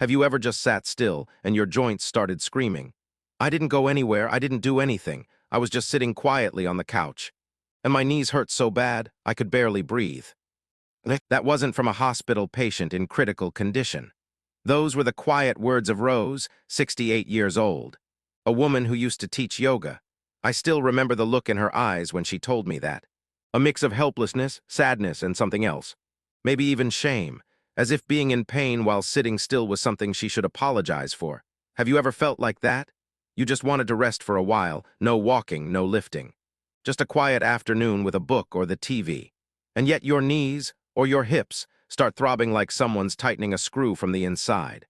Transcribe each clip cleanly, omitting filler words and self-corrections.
Have you ever just sat still and your joints started screaming? I didn't go anywhere, I didn't do anything. I was just sitting quietly on the couch. And my knees hurt so bad, I could barely breathe. That wasn't from a hospital patient in critical condition. Those were the quiet words of Rose, 68 years old, a woman who used to teach yoga. I still remember the look in her eyes when she told me that. A mix of helplessness, sadness, and something else. Maybe even shame, as if being in pain while sitting still was something she should apologize for. Have you ever felt like that? You just wanted to rest for a while, no walking, no lifting. Just a quiet afternoon with a book or the TV. And yet your knees, or your hips, start throbbing like someone's tightening a screw from the inside.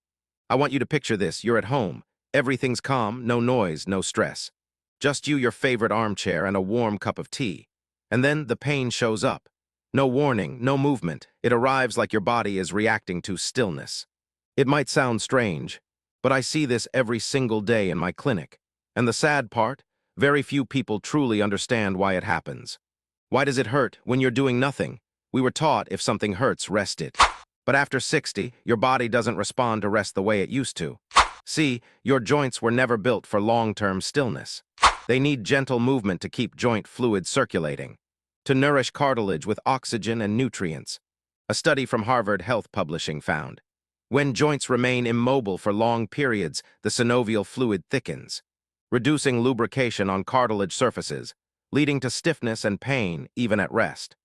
I want you to picture this. You're at home. Everything's calm, no noise, no stress. Just you, your favorite armchair, and a warm cup of tea. And then the pain shows up. No warning, no movement. It arrives like your body is reacting to stillness. It might sound strange, but I see this every single day in my clinic. And the sad part, very few people truly understand why it happens. Why does it hurt when you're doing nothing? We were taught if something hurts, rest it. But after 60, your body doesn't respond to rest the way it used to. See, your joints were never built for long-term stillness. They need gentle movement to keep joint fluid circulating, to nourish cartilage with oxygen and nutrients. A study from Harvard Health Publishing found, when joints remain immobile for long periods, the synovial fluid thickens, reducing lubrication on cartilage surfaces, leading to stiffness and pain even at rest.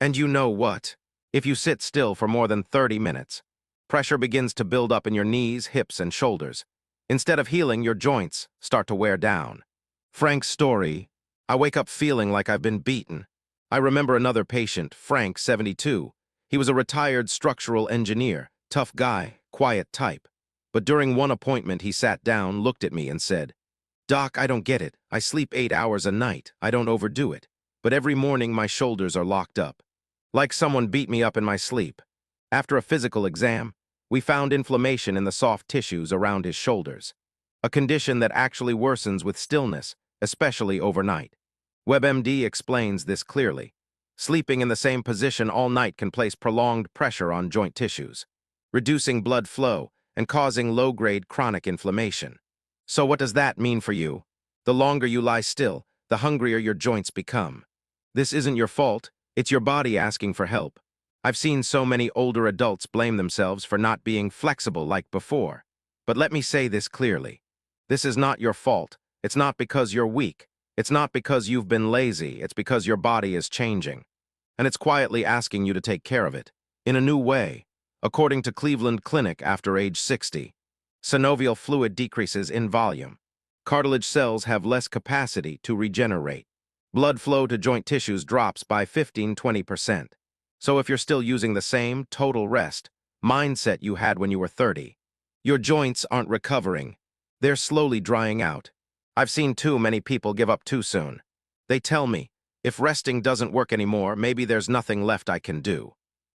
And you know what? If you sit still for more than 30 minutes, pressure begins to build up in your knees, hips, and shoulders. Instead of healing, your joints start to wear down. Frank's story, I wake up feeling like I've been beaten. I remember another patient, Frank, 72. He was a retired structural engineer, tough guy, quiet type. But during one appointment, he sat down, looked at me, and said, "Doc, I don't get it. I sleep 8 hours a night. I don't overdo it. But every morning my shoulders are locked up. Like someone beat me up in my sleep." After a physical exam, we found inflammation in the soft tissues around his shoulders, a condition that actually worsens with stillness, especially overnight. WebMD explains this clearly. Sleeping in the same position all night can place prolonged pressure on joint tissues, reducing blood flow and causing low-grade chronic inflammation. So what does that mean for you? The longer you lie still, the hungrier your joints become. This isn't your fault, it's your body asking for help. I've seen so many older adults blame themselves for not being flexible like before. But let me say this clearly. This is not your fault. It's not because you're weak. It's not because you've been lazy. It's because your body is changing. And it's quietly asking you to take care of it, in a new way. According to Cleveland Clinic, after age 60, synovial fluid decreases in volume. Cartilage cells have less capacity to regenerate. Blood flow to joint tissues drops by 15–20%. So if you're still using the same total rest mindset you had when you were 30, your joints aren't recovering. They're slowly drying out. I've seen too many people give up too soon. They tell me, if resting doesn't work anymore, maybe there's nothing left I can do.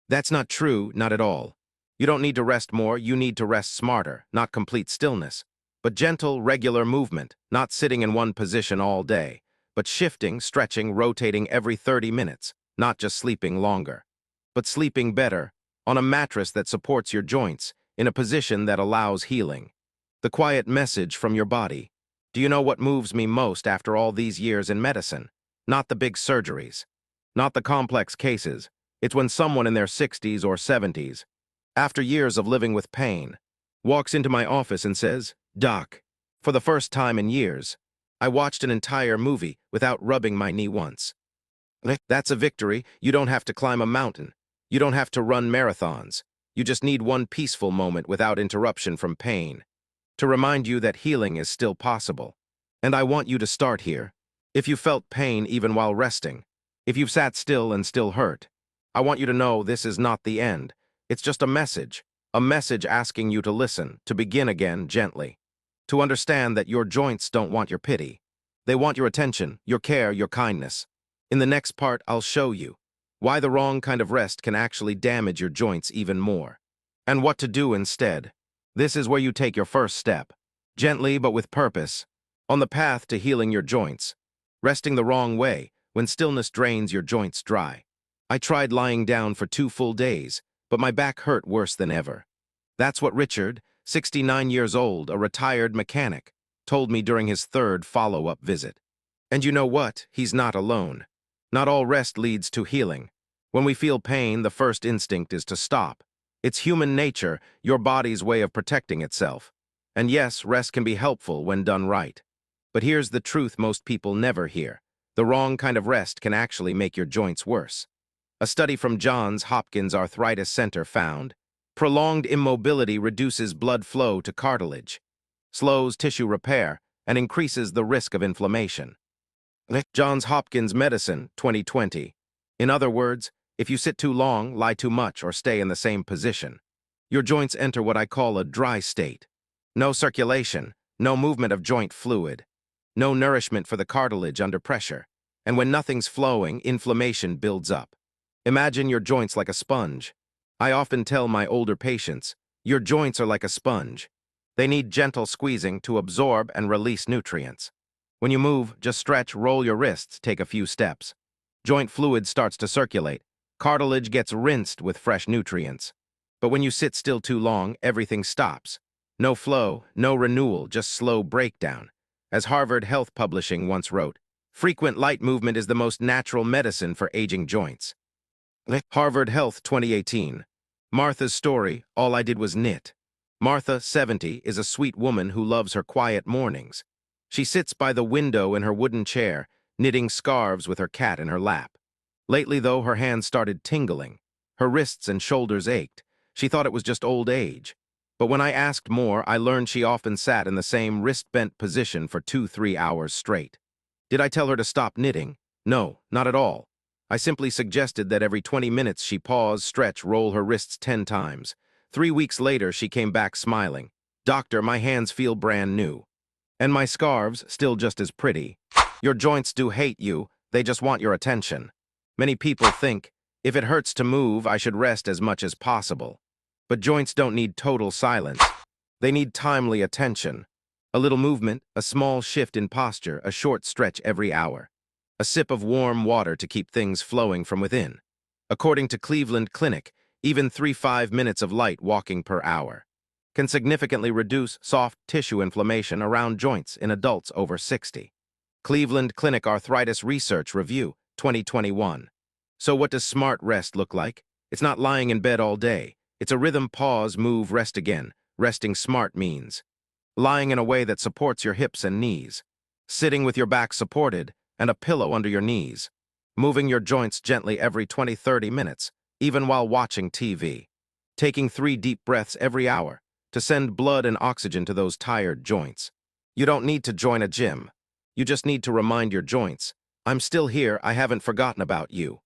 That's not true, not at all. You don't need to rest more, you need to rest smarter, not complete stillness, but gentle, regular movement, not sitting in one position all day, but shifting, stretching, rotating every 30 minutes, not just sleeping longer, but sleeping better, on a mattress that supports your joints, in a position that allows healing. The quiet message from your body. Do you know what moves me most after all these years in medicine? Not the big surgeries, not the complex cases. It's when someone in their 60s or 70s, after years of living with pain, walks into my office and says, "Doc, for the first time in years, I watched an entire movie without rubbing my knee once." That's a victory. You don't have to climb a mountain. You don't have to run marathons. You just need one peaceful moment without interruption from pain, to remind you that healing is still possible. And I want you to start here. If you felt pain even while resting, if you've sat still and still hurt, I want you to know this is not the end. It's just a message asking you to listen, to begin again gently, to understand that your joints don't want your pity. They want your attention, your care, your kindness. In the next part, I'll show you why the wrong kind of rest can actually damage your joints even more, and what to do instead. This is where you take your first step, gently but with purpose, on the path to healing your joints. Resting the wrong way, when stillness drains your joints dry. I tried lying down for 2 full days, but my back hurt worse than ever. That's what Richard, 69 years old, a retired mechanic, told me during his third follow-up visit. And you know what? He's not alone. Not all rest leads to healing. When we feel pain, the first instinct is to stop. It's human nature, your body's way of protecting itself. And yes, rest can be helpful when done right. But here's the truth most people never hear. The wrong kind of rest can actually make your joints worse. A study from Johns Hopkins Arthritis Center found prolonged immobility reduces blood flow to cartilage, slows tissue repair, and increases the risk of inflammation. Johns Hopkins Medicine, 2020. In other words, if you sit too long, lie too much, or stay in the same position, your joints enter what I call a dry state. No circulation, no movement of joint fluid, no nourishment for the cartilage under pressure. And when nothing's flowing, inflammation builds up. Imagine your joints like a sponge. I often tell my older patients, your joints are like a sponge. They need gentle squeezing to absorb and release nutrients. When you move, just stretch, roll your wrists, take a few steps. Joint fluid starts to circulate. Cartilage gets rinsed with fresh nutrients. But when you sit still too long, everything stops. No flow, no renewal, just slow breakdown. As Harvard Health Publishing once wrote, frequent light movement is the most natural medicine for aging joints. Harvard Health 2018. Martha's story, all I did was knit. Martha, 70, is a sweet woman who loves her quiet mornings. She sits by the window in her wooden chair, knitting scarves with her cat in her lap. Lately, though, her hands started tingling. Her wrists and shoulders ached. She thought it was just old age. But when I asked more, I learned she often sat in the same wrist-bent position for 2-3 hours straight. Did I tell her to stop knitting? No, not at all. I simply suggested that every 20 minutes she pause, stretch, roll her wrists 10 times. 3 weeks later, she came back smiling. Doctor, my hands feel brand new. And my scarves, still just as pretty. Your joints do hate you, they just want your attention. Many people think, if it hurts to move, I should rest as much as possible. But joints don't need total silence. They need timely attention. A little movement, a small shift in posture, a short stretch every hour. A sip of warm water to keep things flowing from within. According to Cleveland Clinic, even 3-5 minutes of light walking per hour can significantly reduce soft tissue inflammation around joints in adults over 60. Cleveland Clinic Arthritis Research Review, 2021. So what does smart rest look like? It's not lying in bed all day. It's a rhythm, pause, move, rest again. Resting smart means lying in a way that supports your hips and knees, sitting with your back supported and a pillow under your knees, moving your joints gently every 20-30 minutes, even while watching TV, taking 3 deep breaths every hour to send blood and oxygen to those tired joints. You don't need to join a gym. You just need to remind your joints, I'm still here, I haven't forgotten about you.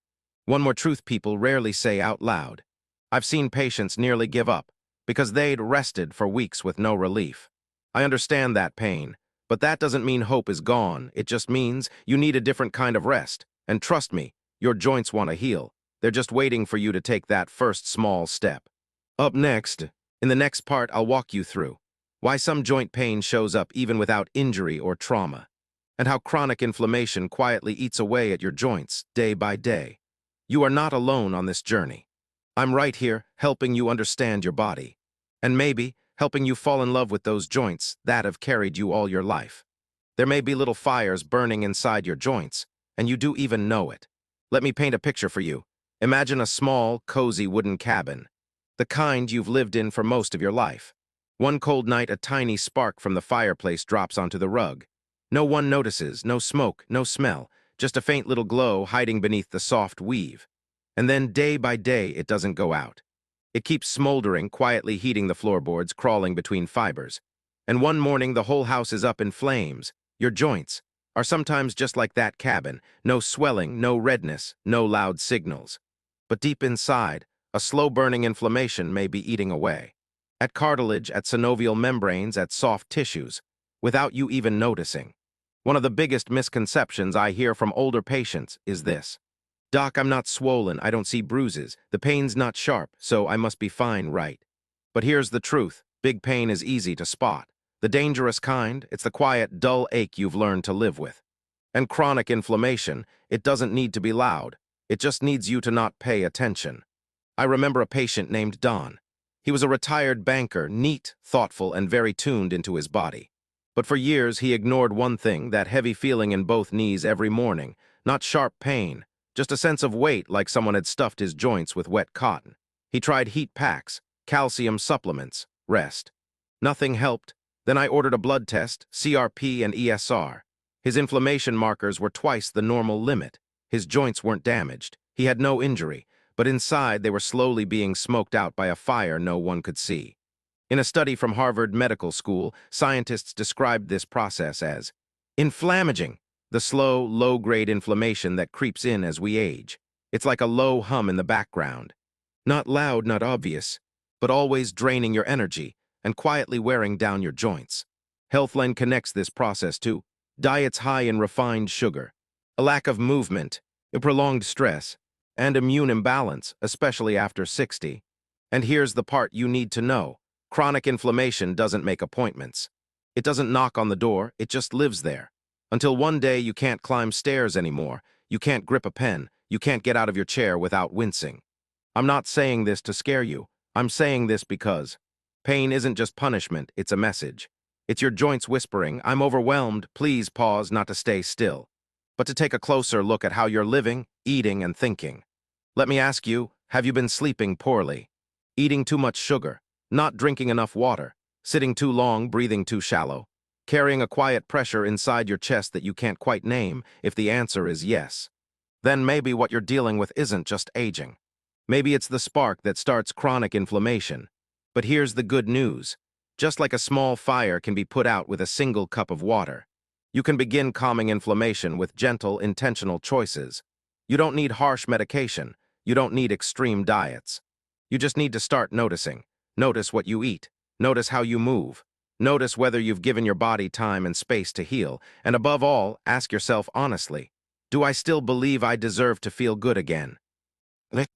One more truth people rarely say out loud. I've seen patients nearly give up because they'd rested for weeks with no relief. I understand that pain, but that doesn't mean hope is gone. It just means you need a different kind of rest. And trust me, your joints want to heal. They're just waiting for you to take that first small step. Up next, in the next part, I'll walk you through why some joint pain shows up even without injury or trauma, and how chronic inflammation quietly eats away at your joints day by day. You are not alone on this journey. I'm right here, helping you understand your body, and maybe helping you fall in love with those joints that have carried you all your life. There may be little fires burning inside your joints, and you do even know it. Let me paint a picture for you. Imagine a small, cozy wooden cabin, the kind you've lived in for most of your life. One cold night, a tiny spark from the fireplace drops onto the rug. No one notices, no smoke, no smell, just a faint little glow hiding beneath the soft weave. And then, day by day, it doesn't go out. It keeps smoldering, quietly heating the floorboards, crawling between fibers. And one morning, the whole house is up in flames. Your joints are sometimes just like that cabin. No swelling, no redness, no loud signals. But deep inside, a slow-burning inflammation may be eating away. At cartilage, at synovial membranes, at soft tissues, without you even noticing. One of the biggest misconceptions I hear from older patients is this. Doc, I'm not swollen, I don't see bruises, the pain's not sharp, so I must be fine, right? But here's the truth, big pain is easy to spot. The dangerous kind, it's the quiet, dull ache you've learned to live with. And chronic inflammation, it doesn't need to be loud, it just needs you to not pay attention. I remember a patient named Don. He was a retired banker, neat, thoughtful, and very tuned into his body. But for years he ignored one thing, that heavy feeling in both knees every morning. Not sharp pain, just a sense of weight like someone had stuffed his joints with wet cotton. He tried heat packs, calcium supplements, rest. Nothing helped. Then I ordered a blood test, CRP and ESR. His inflammation markers were twice the normal limit. His joints weren't damaged. He had no injury, but inside they were slowly being smoked out by a fire no one could see. In a study from Harvard Medical School, scientists described this process as inflammaging, the slow, low-grade inflammation that creeps in as we age. It's like a low hum in the background. Not loud, not obvious, but always draining your energy and quietly wearing down your joints. Healthline connects this process to diets high in refined sugar, a lack of movement, a prolonged stress, and immune imbalance, especially after 60. And here's the part you need to know. Chronic inflammation doesn't make appointments. It doesn't knock on the door, it just lives there. Until one day you can't climb stairs anymore, you can't grip a pen, you can't get out of your chair without wincing. I'm not saying this to scare you. I'm saying this because pain isn't just punishment, it's a message. It's your joints whispering, I'm overwhelmed, please pause, not to stay still, but to take a closer look at how you're living, eating, and thinking. Let me ask you, have you been sleeping poorly? Eating too much sugar? Not drinking enough water? Sitting too long, breathing too shallow? Carrying a quiet pressure inside your chest that you can't quite name? If the answer is yes, then maybe what you're dealing with isn't just aging. Maybe it's the spark that starts chronic inflammation. But here's the good news. Just like a small fire can be put out with a single cup of water, you can begin calming inflammation with gentle, intentional choices. You don't need harsh medication. You don't need extreme diets. You just need to start noticing. Notice what you eat. Notice how you move. Notice whether you've given your body time and space to heal. And above all, ask yourself honestly, do I still believe I deserve to feel good again?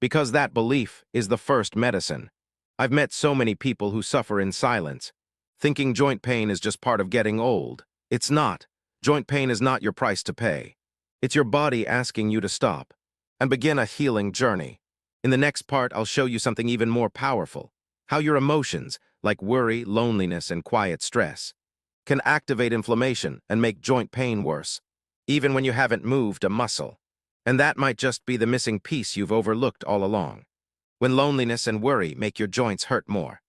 Because that belief is the first medicine. I've met so many people who suffer in silence, thinking joint pain is just part of getting old. It's not. Joint pain is not your price to pay. It's your body asking you to stop and begin a healing journey. In the next part, I'll show you something even more powerful. How your emotions, like worry, loneliness, and quiet stress, can activate inflammation and make joint pain worse, even when you haven't moved a muscle. And that might just be the missing piece you've overlooked all along. When loneliness and worry make your joints hurt more,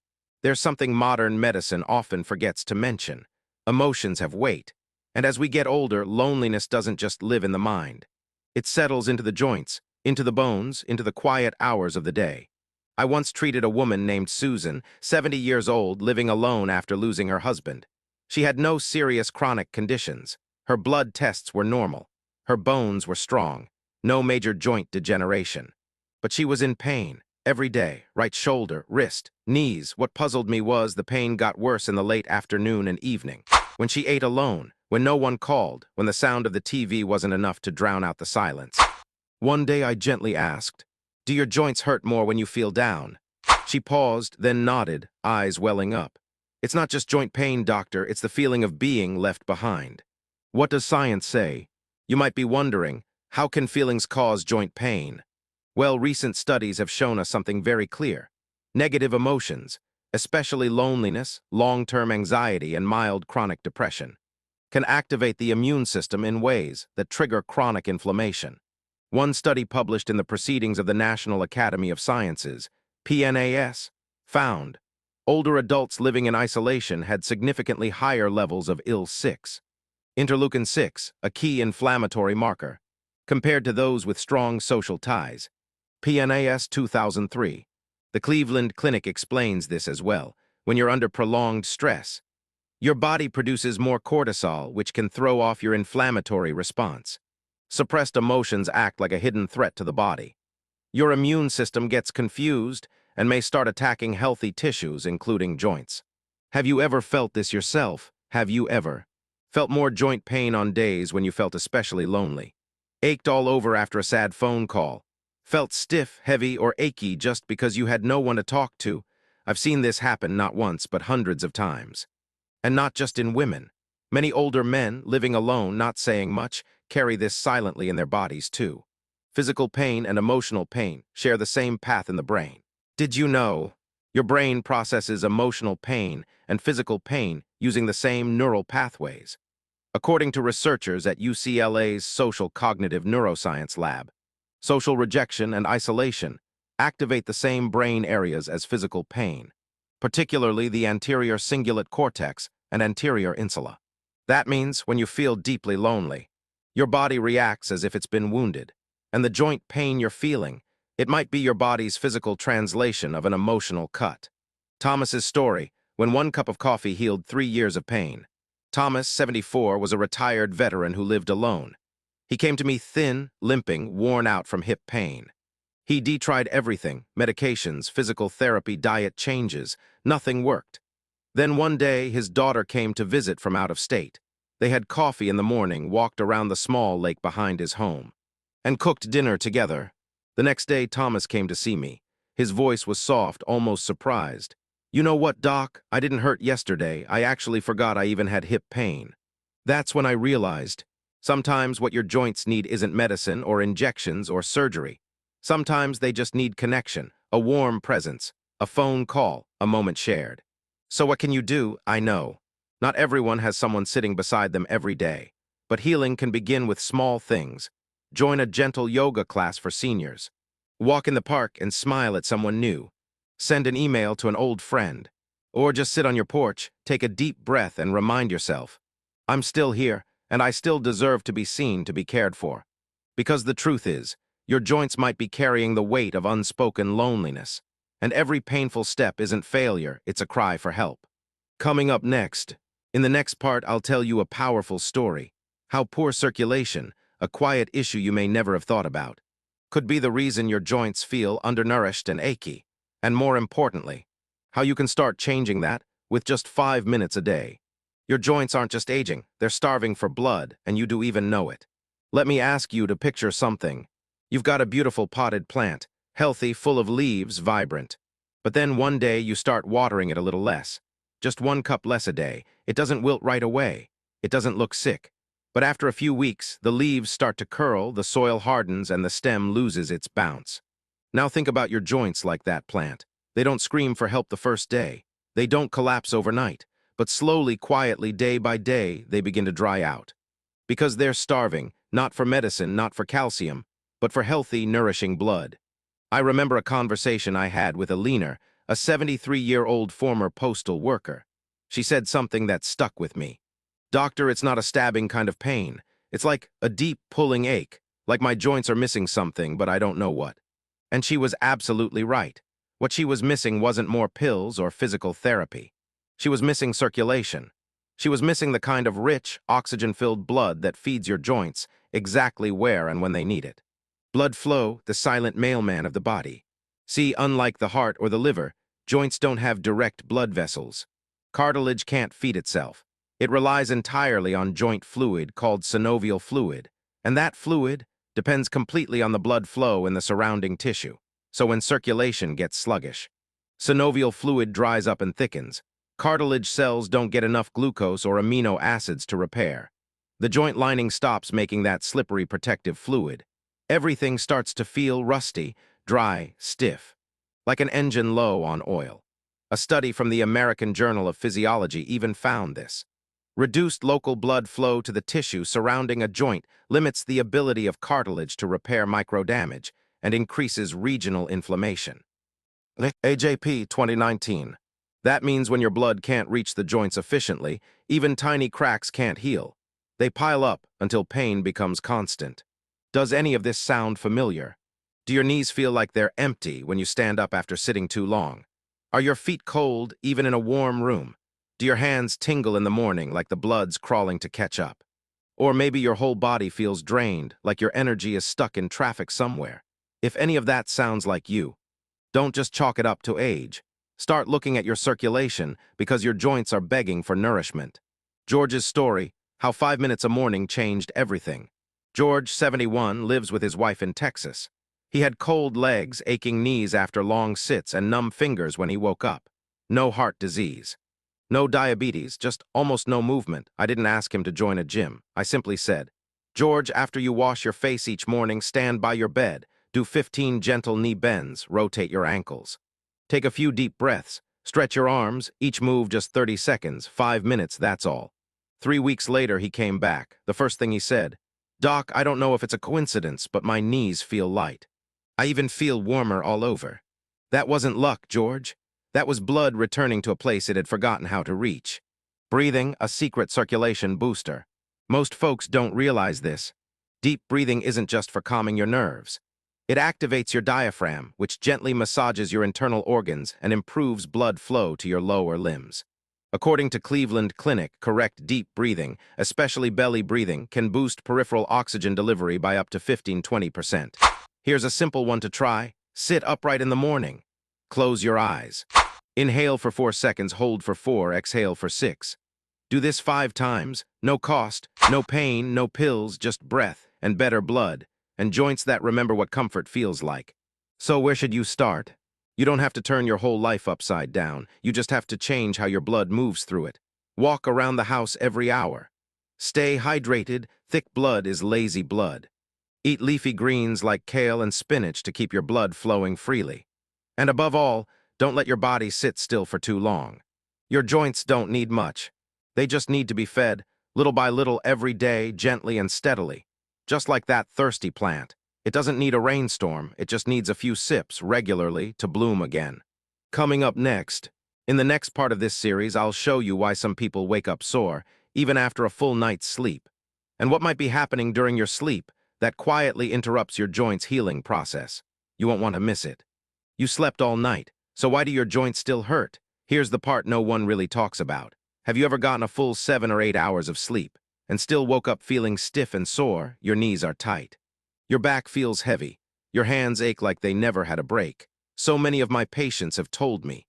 there's something modern medicine often forgets to mention. Emotions have weight. And as we get older, loneliness doesn't just live in the mind. It settles into the joints, into the bones, into the quiet hours of the day. I once treated a woman named Susan, 70 years old, living alone after losing her husband. She had no serious chronic conditions. Her blood tests were normal. Her bones were strong. No major joint degeneration. But she was in pain every day, right shoulder, wrist, knees. What puzzled me was the pain got worse in the late afternoon and evening. When she ate alone, when no one called, when the sound of the TV wasn't enough to drown out the silence. One day I gently asked, "Do your joints hurt more when you feel down?" She paused, then nodded, eyes welling up. "It's not just joint pain, doctor, it's the feeling of being left behind." What does science say? You might be wondering, how can feelings cause joint pain? Well, recent studies have shown us something very clear. Negative emotions, especially loneliness, long-term anxiety, and mild chronic depression, can activate the immune system in ways that trigger chronic inflammation. One study published in the Proceedings of the National Academy of Sciences, PNAS, found older adults living in isolation had significantly higher levels of IL-6, interleukin-6, a key inflammatory marker, compared to those with strong social ties. PNAS 2003. The Cleveland Clinic explains this as well. When you're under prolonged stress, your body produces more cortisol, which can throw off your inflammatory response. Suppressed emotions act like a hidden threat to the body. Your immune system gets confused and may start attacking healthy tissues, including joints. Have you ever felt this yourself? Have you ever felt more joint pain on days when you felt especially lonely? Ached all over after a sad phone call? Felt stiff, heavy, or achy just because you had no one to talk to? I've seen this happen not once, but hundreds of times. And not just in women. Many older men, living alone, not saying much, carry this silently in their bodies too. Physical pain and emotional pain share the same path in the brain. Did you know? Your brain processes emotional pain and physical pain using the same neural pathways. According to researchers at UCLA's Social Cognitive Neuroscience Lab, social rejection and isolation activate the same brain areas as physical pain, particularly the anterior cingulate cortex and anterior insula. That means when you feel deeply lonely, your body reacts as if it's been wounded, and the joint pain you're feeling, it might be your body's physical translation of an emotional cut. Thomas's story, when 1 cup of coffee healed 3 years of pain. Thomas, 74, was a retired veteran who lived alone. He came to me thin, limping, worn out from hip pain. He tried everything, medications, physical therapy, diet changes. Nothing worked. Then one day, his daughter came to visit from out of state. They had coffee in the morning, walked around the small lake behind his home, and cooked dinner together. The next day, Thomas came to see me. His voice was soft, almost surprised. "You know what, Doc? I didn't hurt yesterday. I actually forgot I even had hip pain." That's when I realized, sometimes what your joints need isn't medicine or injections or surgery. Sometimes they just need connection, a warm presence, a phone call, a moment shared. So what can you do? I know. Not everyone has someone sitting beside them every day, but healing can begin with small things. Join a gentle yoga class for seniors. Walk in the park and smile at someone new. Send an email to an old friend. Or just sit on your porch, take a deep breath and remind yourself, I'm still here, and I still deserve to be seen, to be cared for. Because the truth is, your joints might be carrying the weight of unspoken loneliness, and every painful step isn't failure, it's a cry for help. Coming up next, in the next part, I'll tell you a powerful story, how poor circulation, a quiet issue you may never have thought about, could be the reason your joints feel undernourished and achy, and more importantly, how you can start changing that with just 5 minutes a day. Your joints aren't just aging, they're starving for blood, and you do even know it. Let me ask you to picture something. You've got a beautiful potted plant, healthy, full of leaves, vibrant. But then one day you start watering it a little less. Just 1 cup less a day. It doesn't wilt right away. It doesn't look sick. But after a few weeks, the leaves start to curl, the soil hardens, and the stem loses its bounce. Now think about your joints like that plant. They don't scream for help the first day. They don't collapse overnight. But slowly, quietly, day by day, they begin to dry out. Because they're starving, not for medicine, not for calcium, but for healthy, nourishing blood. I remember a conversation I had with Alina, a 73-year-old former postal worker. She said something that stuck with me. "Doctor, it's not a stabbing kind of pain. It's like a deep, pulling ache, like my joints are missing something, but I don't know what." And she was absolutely right. What she was missing wasn't more pills or physical therapy. She was missing circulation. She was missing the kind of rich, oxygen-filled blood that feeds your joints exactly where and when they need it. Blood flow, the silent mailman of the body. See, unlike the heart or the liver, joints don't have direct blood vessels. Cartilage can't feed itself. It relies entirely on joint fluid called synovial fluid, and that fluid depends completely on the blood flow in the surrounding tissue. So when circulation gets sluggish, synovial fluid dries up and thickens. Cartilage cells don't get enough glucose or amino acids to repair. The joint lining stops making that slippery protective fluid. Everything starts to feel rusty, dry, stiff, like an engine low on oil. A study from the American Journal of Physiology even found this. Reduced local blood flow to the tissue surrounding a joint limits the ability of cartilage to repair microdamage and increases regional inflammation. AJP 2019. That means when your blood can't reach the joints efficiently, even tiny cracks can't heal. They pile up until pain becomes constant. Does any of this sound familiar? Do your knees feel like they're empty when you stand up after sitting too long? Are your feet cold even in a warm room? Do your hands tingle in the morning like the blood's crawling to catch up? Or maybe your whole body feels drained, like your energy is stuck in traffic somewhere. If any of that sounds like you, don't just chalk it up to age. Start looking at your circulation because your joints are begging for nourishment. George's story, how 5 minutes a morning changed everything. George, 71, lives with his wife in Texas. He had cold legs, aching knees after long sits, and numb fingers when he woke up. No heart disease. No diabetes, just almost no movement. I didn't ask him to join a gym. I simply said, "George, after you wash your face each morning, stand by your bed. Do 15 gentle knee bends, rotate your ankles." Take a few deep breaths. Stretch your arms, each move just 30 seconds, 5 minutes, that's all. 3 weeks later, he came back. The first thing he said, "Doc, I don't know if it's a coincidence, but my knees feel light. I even feel warmer all over." That wasn't luck, George. That was blood returning to a place it had forgotten how to reach. Breathing, a secret circulation booster. Most folks don't realize this. Deep breathing isn't just for calming your nerves. It activates your diaphragm, which gently massages your internal organs and improves blood flow to your lower limbs. According to Cleveland Clinic, correct deep breathing, especially belly breathing, can boost peripheral oxygen delivery by up to 15–20%. Here's a simple one to try. Sit upright in the morning. Close your eyes. Inhale for 4 seconds, hold for 4, exhale for 6. Do this 5 times. No cost, no pain, no pills, just breath and better blood, and joints that remember what comfort feels like. So where should you start? You don't have to turn your whole life upside down. You just have to change how your blood moves through it. Walk around the house every hour. Stay hydrated. Thick blood is lazy blood. Eat leafy greens like kale and spinach to keep your blood flowing freely. And above all, don't let your body sit still for too long. Your joints don't need much. They just need to be fed, little by little every day, gently and steadily. Just like that thirsty plant. It doesn't need a rainstorm, it just needs a few sips regularly to bloom again. Coming up next, in the next part of this series, I'll show you why some people wake up sore, even after a full night's sleep, and what might be happening during your sleep that quietly interrupts your joints' healing process. You won't want to miss it. You slept all night, so why do your joints still hurt? Here's the part no one really talks about. Have you ever gotten a full 7 or 8 hours of sleep and still woke up feeling stiff and sore? Your knees are tight. Your back feels heavy. Your hands ache like they never had a break. So many of my patients have told me,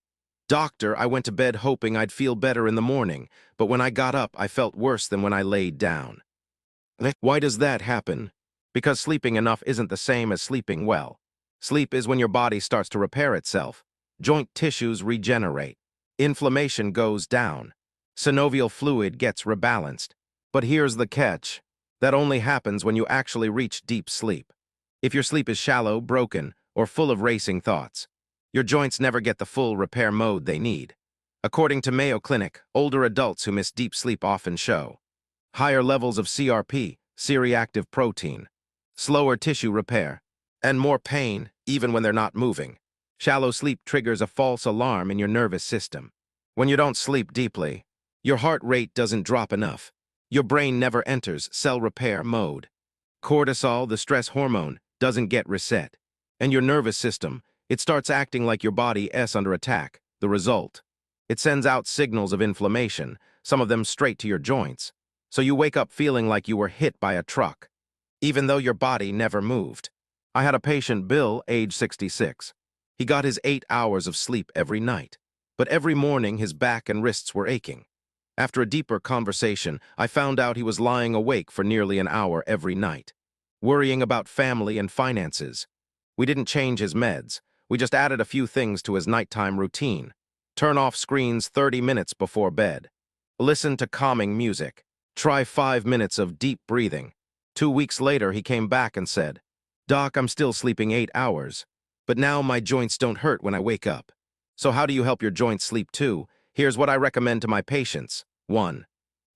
"Doctor, I went to bed hoping I'd feel better in the morning, but when I got up, I felt worse than when I laid down." Why does that happen? Because sleeping enough isn't the same as sleeping well. Sleep is when your body starts to repair itself. Joint tissues regenerate. Inflammation goes down. Synovial fluid gets rebalanced. But here's the catch. That only happens when you actually reach deep sleep. If your sleep is shallow, broken, or full of racing thoughts, your joints never get the full repair mode they need. According to Mayo Clinic, older adults who miss deep sleep often show higher levels of CRP, C-reactive protein, slower tissue repair, and more pain even when they're not moving. Shallow sleep triggers a false alarm in your nervous system. When you don't sleep deeply, your heart rate doesn't drop enough. Your brain never enters cell repair mode. Cortisol, the stress hormone, doesn't get reset. And your nervous system, it starts acting like your body is under attack. The result? It sends out signals of inflammation, some of them straight to your joints. So you wake up feeling like you were hit by a truck, even though your body never moved. I had a patient, Bill, age 66. He got his 8 hours of sleep every night, but every morning his back and wrists were aching. After a deeper conversation, I found out he was lying awake for nearly an hour every night, worrying about family and finances. We didn't change his meds. We just added a few things to his nighttime routine. Turn off screens 30 minutes before bed. Listen to calming music. Try 5 minutes of deep breathing. 2 weeks later, he came back and said, "Doc, I'm still sleeping 8 hours, but now my joints don't hurt when I wake up." So how do you help your joints sleep too? Here's what I recommend to my patients. 1.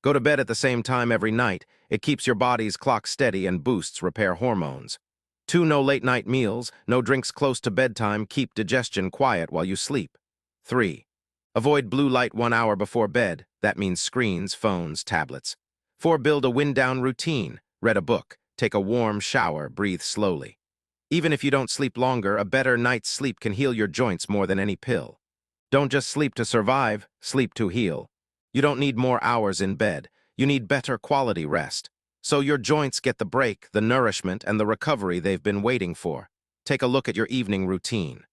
Go to bed at the same time every night. It keeps your body's clock steady and boosts repair hormones. 2. No late night meals, no drinks close to bedtime. Keep digestion quiet while you sleep. 3. Avoid blue light 1 hour before bed. That means screens, phones, tablets. 4. Build a wind-down routine. Read a book. Take a warm shower. Breathe slowly. Even if you don't sleep longer, a better night's sleep can heal your joints more than any pill. Don't just sleep to survive, sleep to heal. You don't need more hours in bed. You need better quality rest. So your joints get the break, the nourishment, and the recovery they've been waiting for. Take a look at your evening routine.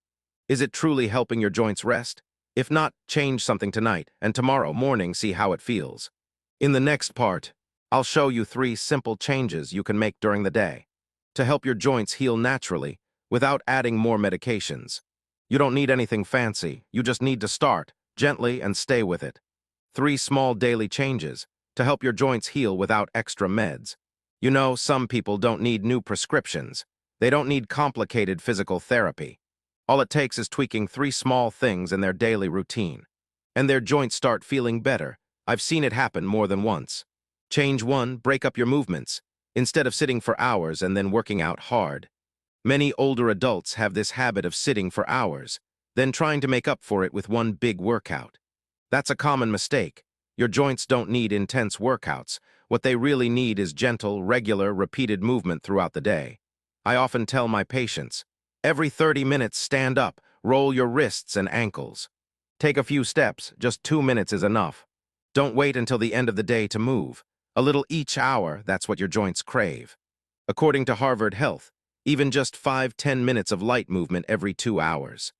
Is it truly helping your joints rest? If not, change something tonight, and tomorrow morning see how it feels. In the next part, I'll show you 3 simple changes you can make during the day to help your joints heal naturally without adding more medications. You don't need anything fancy. You just need to start gently and stay with it. 3 small daily changes to help your joints heal without extra meds. You know, some people don't need new prescriptions. They don't need complicated physical therapy. All it takes is tweaking 3 small things in their daily routine. And their joints start feeling better. I've seen it happen more than once. Change 1, break up your movements, instead of sitting for hours and then working out hard. Many older adults have this habit of sitting for hours, then trying to make up for it with one big workout. That's a common mistake. Your joints don't need intense workouts. What they really need is gentle, regular, repeated movement throughout the day. I often tell my patients, every 30 minutes stand up, roll your wrists and ankles. Take a few steps, just 2 minutes is enough. Don't wait until the end of the day to move. A little each hour, that's what your joints crave. According to Harvard Health, even just 5–10 minutes of light movement every 2 hours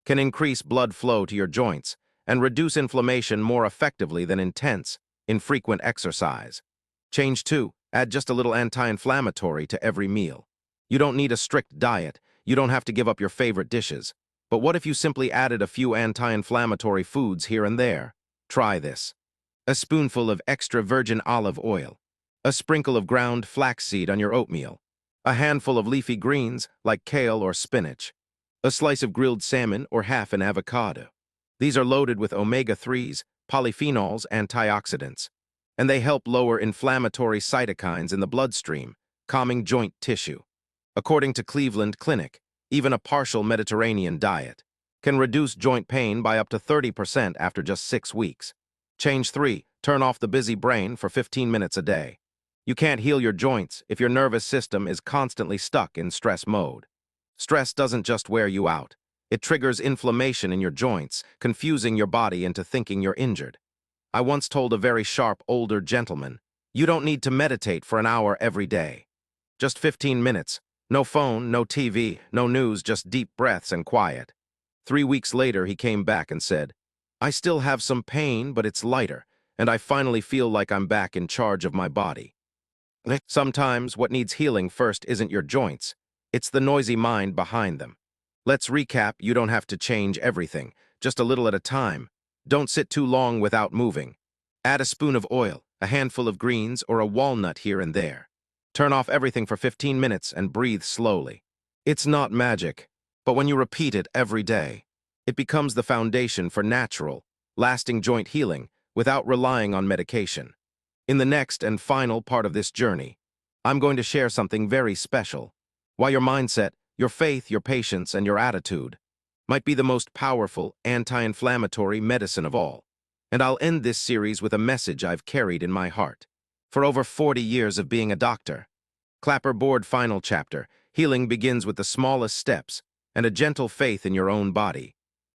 can increase blood flow to your joints and reduce inflammation more effectively than intense, infrequent exercise. Change 2, add just a little anti-inflammatory to every meal. You don't need a strict diet, you don't have to give up your favorite dishes. But what if you simply added a few anti-inflammatory foods here and there? Try this. A spoonful of extra virgin olive oil, a sprinkle of ground flaxseed on your oatmeal, a handful of leafy greens like kale or spinach, a slice of grilled salmon or half an avocado. These are loaded with omega-3s, polyphenols, antioxidants, and they help lower inflammatory cytokines in the bloodstream, calming joint tissue. According to Cleveland Clinic, even a partial Mediterranean diet can reduce joint pain by up to 30% after just 6 weeks. Change 3, turn off the busy brain for 15 minutes a day. You can't heal your joints if your nervous system is constantly stuck in stress mode. Stress doesn't just wear you out. It triggers inflammation in your joints, confusing your body into thinking you're injured. I once told a very sharp older gentleman, you don't need to meditate for an hour every day. Just 15 minutes. No phone, no TV, no news, just deep breaths and quiet. 3 weeks later, he came back and said, I still have some pain, but it's lighter, and I finally feel like I'm back in charge of my body. Sometimes what needs healing first isn't your joints, it's the noisy mind behind them. Let's recap. You don't have to change everything, just a little at a time. Don't sit too long without moving. Add a spoon of oil, a handful of greens, or a walnut here and there. Turn off everything for 15 minutes and breathe slowly. It's not magic, but when you repeat it every day, it becomes the foundation for natural, lasting joint healing without relying on medication. In the next and final part of this journey, I'm going to share something very special. Why your mindset, your faith, your patience, and your attitude might be the most powerful anti-inflammatory medicine of all. And I'll end this series with a message I've carried in my heart for over 40 years of being a doctor. Clapperboard final chapter. Healing begins with the smallest steps and a gentle faith in your own body.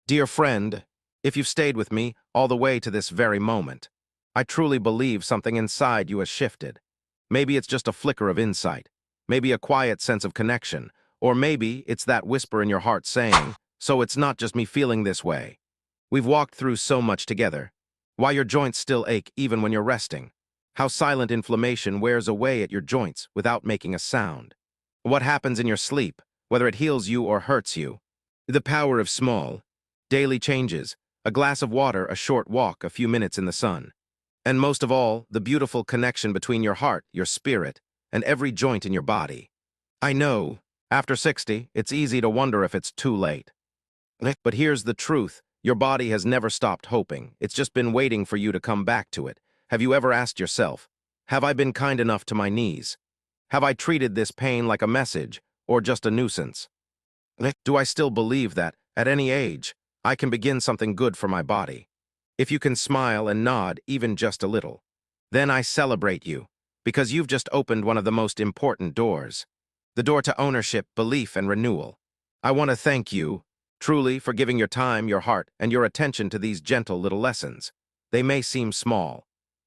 Dear friend, if you've stayed with me all the way to this very moment, I truly believe something inside you has shifted. Maybe it's just a flicker of insight, maybe a quiet sense of connection, or maybe it's that whisper in your heart saying, so it's not just me feeling this way. We've walked through so much together. Why your joints still ache even when you're resting. How silent inflammation wears away at your joints without making a sound. What happens in your sleep, whether it heals you or hurts you. The power of small, daily changes, a glass of water, a short walk, a few minutes in the sun. And most of all, the beautiful connection between your heart, your spirit, and every joint in your body. I know, after 60, it's easy to wonder if it's too late. But here's the truth. Your body has never stopped hoping. It's just been waiting for you to come back to it. Have you ever asked yourself, have I been kind enough to my knees? Have I treated this pain like a message or just a nuisance? Do I still believe that, at any age, I can begin something good for my body? If you can smile and nod even just a little, then I celebrate you, because you've just opened one of the most important doors. The door to ownership, belief, and renewal. I want to thank you, truly, for giving your time, your heart, and your attention to these gentle little lessons. They may seem small,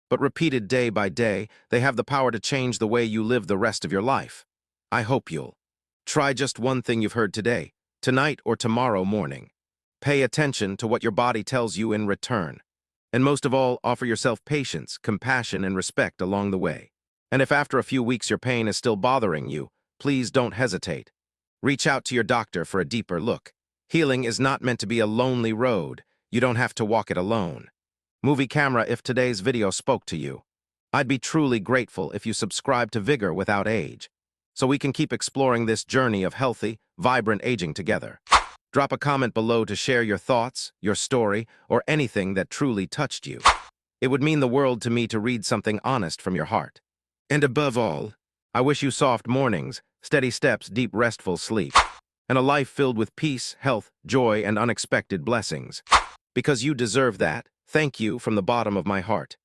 but repeated day by day, they have the power to change the way you live the rest of your life. I hope you'll try just one thing you've heard today, tonight or tomorrow morning. Pay attention to what your body tells you in return. And most of all, offer yourself patience, compassion, and respect along the way. And if after a few weeks your pain is still bothering you, please don't hesitate. Reach out to your doctor for a deeper look. Healing is not meant to be a lonely road. You don't have to walk it alone. Movie camera, if today's video spoke to you, I'd be truly grateful if you subscribe to Vigor Without Age, so we can keep exploring this journey of healthy, vibrant aging together. Drop a comment below to share your thoughts, your story, or anything that truly touched you. It would mean the world to me to read something honest from your heart. And above all, I wish you soft mornings, steady steps, deep restful sleep, and a life filled with peace, health, joy, and unexpected blessings. Because you deserve that, thank you from the bottom of my heart.